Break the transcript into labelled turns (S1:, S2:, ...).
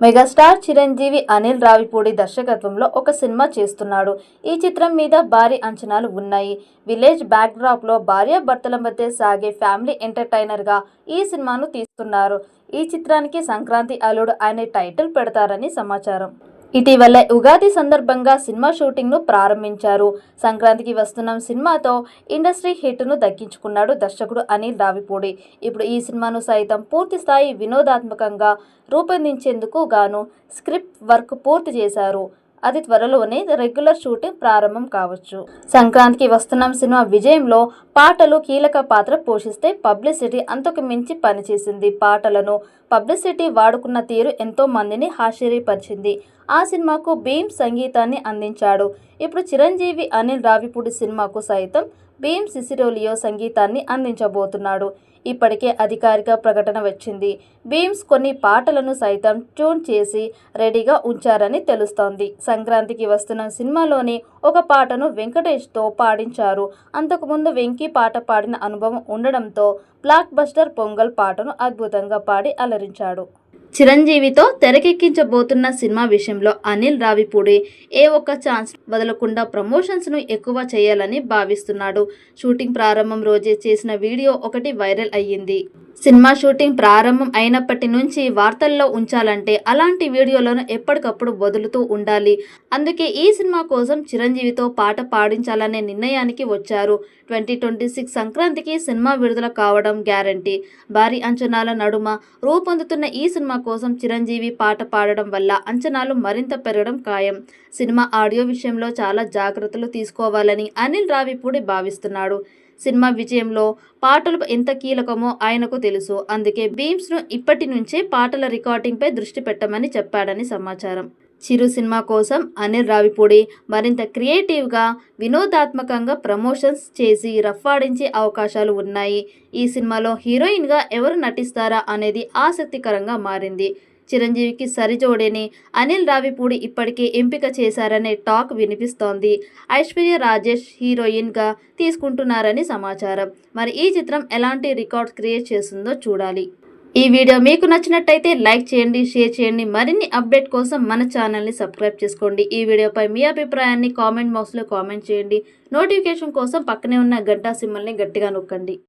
S1: Megastar Chiranjeevi Anil Ravipudi దర్శకత్వంలో ఒక cinema చేస్తున్నాడు. ఈ చిత్రం మీద భారీ అంచనాలు ఉన్నాయి. విలేజ్ బ్యాక్డ్రాప్లో భార్యాభర్తల మధ్య సాగే ఫ్యామిలీ ఎంటర్టైనర్గా ఈ సినిమాను తీస్తున్నారు. ఈ చిత్రానికి సంక్రాంతి అల్లుడు అనే టైటిల్ పెడతారని సమాచారం. ఇటీవలే ఉగాది సందర్భంగా సినిమా షూటింగ్ను ప్రారంభించారు. సంక్రాంతికి వస్తున్న సినిమాతో ఇండస్ట్రీ హిట్ను దక్కించుకున్నాడు దర్శకుడు అనిల్ రావిపూడి. ఇప్పుడు ఈ సినిమాను సైతం పూర్తి స్థాయి వినోదాత్మకంగా రూపొందించేందుకు గాను స్క్రిప్ట్ వర్క్ పూర్తి చేశారు. అది త్వరలోనే రెగ్యులర్ షూటింగ్ ప్రారంభం కావచ్చు. సంక్రాంతికి వస్తున్న సినిమా విజయంలో పాటలు కీలక పాత్ర పోషిస్తే పబ్లిసిటీ అంతకు మించి పనిచేసింది. పాటలను పబ్లిసిటీ వాడుకున్న తీరు ఎంతో మందిని ఆశ్చర్యపరిచింది. ఆ సినిమాకు భీమ్ సంగీతాన్ని అందించాడు. ఇప్పుడు చిరంజీవి అనిల్ రావిపూడి సినిమాకు సైతం భీమ్ సిసిరోలియో సంగీతాన్ని అందించబోతున్నాడు. ఇప్పటికే అధికారిక ప్రకటన వచ్చింది. భీమ్స్ కొన్ని పాటలను సైతం ట్యూన్ చేసి రెడీగా ఉంచారని తెలుస్తోంది. సంక్రాంతికి వస్తున్న సినిమాలోని ఒక పాటను వెంకటేష్తో పాడించారు. అంతకుముందు వెంకీ పాట పాడిన అనుభవం ఉండడంతో బ్లాక్ బస్టర్ పొంగల్ పాటను అద్భుతంగా పాడి అలరించాడు. చిరంజీవితో తెరకెక్కించబోతున్న సినిమా విషయంలో అనిల్ రావిపూడి ఏ ఒక్క ఛాన్స్ వదలకుండా ప్రమోషన్స్ను ఎక్కువ చేయాలని భావిస్తున్నాడు. షూటింగ్ ప్రారంభం రోజే చేసిన వీడియో ఒకటి వైరల్ అయ్యింది. సినిమా షూటింగ్ ప్రారంభం అయినప్పటి నుంచి వార్తల్లో ఉంచాలంటే అలాంటి వీడియోలను ఎప్పటికప్పుడు వదులుతూ ఉండాలి. అందుకే ఈ సినిమా కోసం చిరంజీవితో పాట పాడించాలనే నిర్ణయానికి వచ్చారు. 2026 సంక్రాంతికి సినిమా విడుదల కావడం గ్యారంటీ. భారీ అంచనాల నడుమ రూపొందుతున్న ఈ సినిమా కోసం చిరంజీవి పాట పాడడం వల్ల అంచనాలు మరింత పెరగడం ఖాయం. సినిమా ఆడియో విషయంలో చాలా జాగ్రత్తలు తీసుకోవాలని అనిల్ రావిపూడి భావిస్తున్నాడు. సినిమా విజయంలో పాటలు ఎంత కీలకమో ఆయనకు తెలుసు. అందుకే భీమ్స్ను ఇప్పటి నుంచే పాటల రికార్డింగ్పై దృష్టి పెట్టమని చెప్పాడని సమాచారం. చిరు సినిమా కోసం అనిల్ రావిపూడి మరింత క్రియేటివ్గా వినోదాత్మకంగా ప్రమోషన్స్ చేసి రఫ్ఫాడించే అవకాశాలు ఉన్నాయి. ఈ సినిమాలో హీరోయిన్గా ఎవరు నటిస్తారా అనేది ఆసక్తికరంగా మారింది. చిరంజీవికి సరిజోడేని అనిల్ రావిపూడి ఇప్పటికే ఎంపిక చేశారనే టాక్ వినిపిస్తోంది. ఐశ్వర్య రాజేష్ హీరోయిన్గా తీసుకుంటున్నారని సమాచారం. మరి ఈ చిత్రం ఎలాంటి రికార్డ్స్ క్రియేట్ చేస్తుందో చూడాలి. ఈ వీడియో మీకు నచ్చినట్టయితే లైక్ చేయండి, షేర్ చేయండి. మరిన్ని అప్డేట్ కోసం మన ఛానల్ని సబ్స్క్రైబ్ చేసుకోండి. ఈ వీడియోపై మీ అభిప్రాయాన్ని కామెంట్ బాక్స్లో కామెంట్ చేయండి. నోటిఫికేషన్ కోసం పక్కనే ఉన్న గంట సింబల్ని గట్టిగా నొక్కండి.